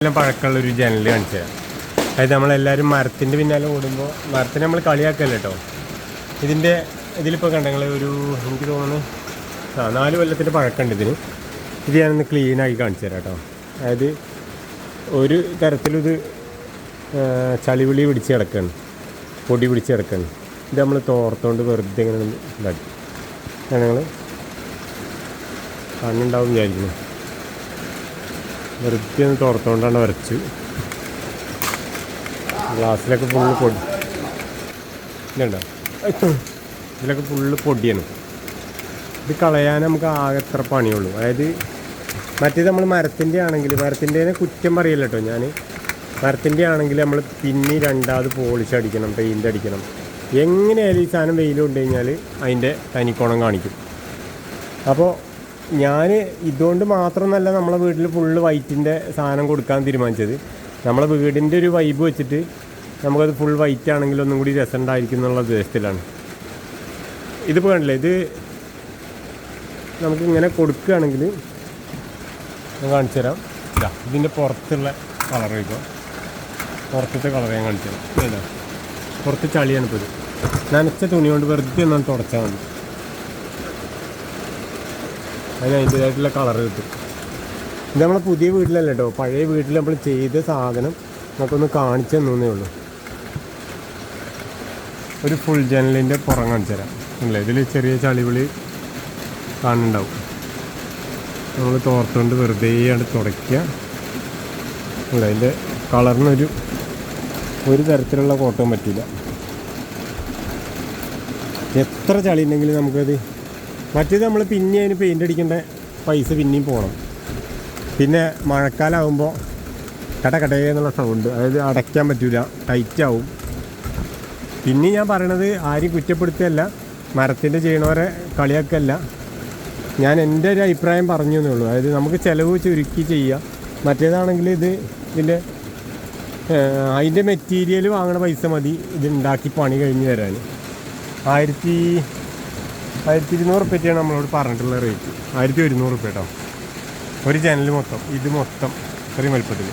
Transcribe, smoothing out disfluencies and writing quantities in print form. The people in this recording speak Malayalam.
എല്ലാം പഴക്കമുള്ളൊരു ജനൽ കാണിച്ചു തരാം. അതായത് നമ്മളെല്ലാവരും മരത്തിൻ്റെ പിന്നാലെ ഓടുമ്പോൾ മരത്തിനെ നമ്മൾ കളിയാക്കല്ല കേട്ടോ. ഇതിലിപ്പോൾ കണ്ടെങ്കിൽ എനിക്ക് തോന്നുന്നു 4 കൊല്ലത്തിൻ്റെ പഴക്കമുണ്ട് ഇതിന്. ഇത് ഞാനൊന്ന് ക്ലീനാക്കി കാണിച്ചു തരാം കേട്ടോ. അതായത് ഒരു തരത്തിലും ഇത് ചളിവിളി പിടിച്ച് കിടക്കുകയാണ്, പൊടി പിടിച്ച് കിടക്കുകയാണ്. ഇത് നമ്മൾ തോർത്തുകൊണ്ട് വെറുതെ ഇങ്ങനെ ഇതാക്കി ഞങ്ങൾ കണ്ണുണ്ടാവും വിചാരിക്കുന്നു. വെറുതെ ഒന്ന് തോർത്തുകൊണ്ടാണ് വരച്ചു. ഗ്ലാസ്സിലൊക്കെ ഫുള്ള് പൊടി ഇതുണ്ടോ, ഇതിലൊക്കെ ഫുള്ള് പൊടിയാണ്. ഇത് കളയാൻ നമുക്ക് ആകെ എത്ര പണിയുള്ളൂ. അതായത് മറ്റേത് നമ്മൾ മരത്തിൻ്റെ ആണെങ്കിൽ മരത്തിൻ്റെ കുറ്റം പറയില്ല കേട്ടോ ഞാൻ. മരത്തിൻ്റെ ആണെങ്കിൽ നമ്മൾ പിന്നെ രണ്ടാമത് പോളിഷ് അടിക്കണം, പെയിൻ്റ് അടിക്കണം. എങ്ങനെയായാലും ഈ സാധനം വെയിൽ കൊണ്ട് കഴിഞ്ഞാൽ അതിൻ്റെ തനിക്കോണം കാണിക്കും. അപ്പോൾ ഞാൻ ഇതുകൊണ്ട് മാത്രമൊന്നല്ല നമ്മളെ വീട്ടിൽ ഫുള്ള് വൈറ്റിൻ്റെ സാധനം കൊടുക്കാൻ തീരുമാനിച്ചത്. നമ്മളെ വീടിൻ്റെ ഒരു വൈബ് വെച്ചിട്ട് നമുക്കത് ഫുൾ വൈറ്റ് ആണെങ്കിൽ ഒന്നും കൂടി രസം ഉണ്ടായിരിക്കും എന്നുള്ള ഉദ്ദേശത്തിലാണ്. ഇതിപ്പോൾ കണ്ടില്ലേ, ഇത് നമുക്കിങ്ങനെ കൊടുക്കുകയാണെങ്കിൽ ഞാൻ കാണിച്ചു തരാം. ഇതിൻ്റെ പുറത്തുള്ള കളർ വയ്ക്കുക, പുറത്തത്തെ കളർ ഞാൻ കാണിച്ചു തരാം. ഇല്ല, പുറത്ത് ചളിയാണ് ഇപ്പോൾ. ഇത് നനച്ച തുണി കൊണ്ട് വെറുതെ ഒന്നാണ് തുടച്ചാൽ മതി, അതിന് അതിൻ്റേതായിട്ടുള്ള കളർ കിട്ടും. ഇത് നമ്മളെ പുതിയ വീട്ടിലല്ല കേട്ടോ, പഴയ വീട്ടിൽ നമ്മൾ ചെയ്ത സാധനം നമുക്കൊന്ന് കാണിച്ചു തന്നേ ഉള്ളൂ. ഒരു ഫുൾ ജനലിൻ്റെ പുറം കാണിച്ചു തരാം. അല്ലേ, ഇതിൽ ചെറിയ ചളിവിളി കാണുന്നുണ്ടാവും. നമ്മൾ തോർത്തുകൊണ്ട് വെറുതെ ആണ് തുടയ്ക്കുക. അല്ല, അതിൻ്റെ കളറിനൊരു തരത്തിലുള്ള കോട്ടവും പറ്റില്ല. എത്ര ചളി ഉണ്ടെങ്കിലും നമുക്കത് മറ്റേത് നമ്മൾ പിന്നെ അതിന് പെയിൻ്റ് അടിക്കേണ്ട പൈസ പിന്നെയും പോകണം. പിന്നെ മഴക്കാലമാകുമ്പോൾ കടകടയെന്നുള്ള സൗണ്ട്, അതായത് അടയ്ക്കാൻ പറ്റില്ല, ടൈറ്റാവും. പിന്നെ ഞാൻ പറയണത് ആരും കുറ്റപ്പെടുത്തുകയല്ല, മരത്തിൻ്റെ ചെയ്യണവരെ കളിയാക്കല്ല. ഞാൻ എൻ്റെ ഒരു അഭിപ്രായം പറഞ്ഞു എന്നേ ഉള്ളൂ. അതായത് നമുക്ക് ചിലവ് ചുരുക്കി ചെയ്യുക. മറ്റേതാണെങ്കിൽ അതിൻ്റെ മെറ്റീരിയൽ വാങ്ങണ പൈസ മതി ഇത് ഉണ്ടാക്കി പണി കഴിഞ്ഞ് തരാൻ. 1200 റുപ്യയാണ് നമ്മളോട് പറഞ്ഞിട്ടുള്ള റേറ്റ്. 1100 റുപ്യ കേട്ടോ ഒരു ജനൽ മൊത്തം. ഇത് മൊത്തം ഇത്രയും വലുപ്പത്തിൽ.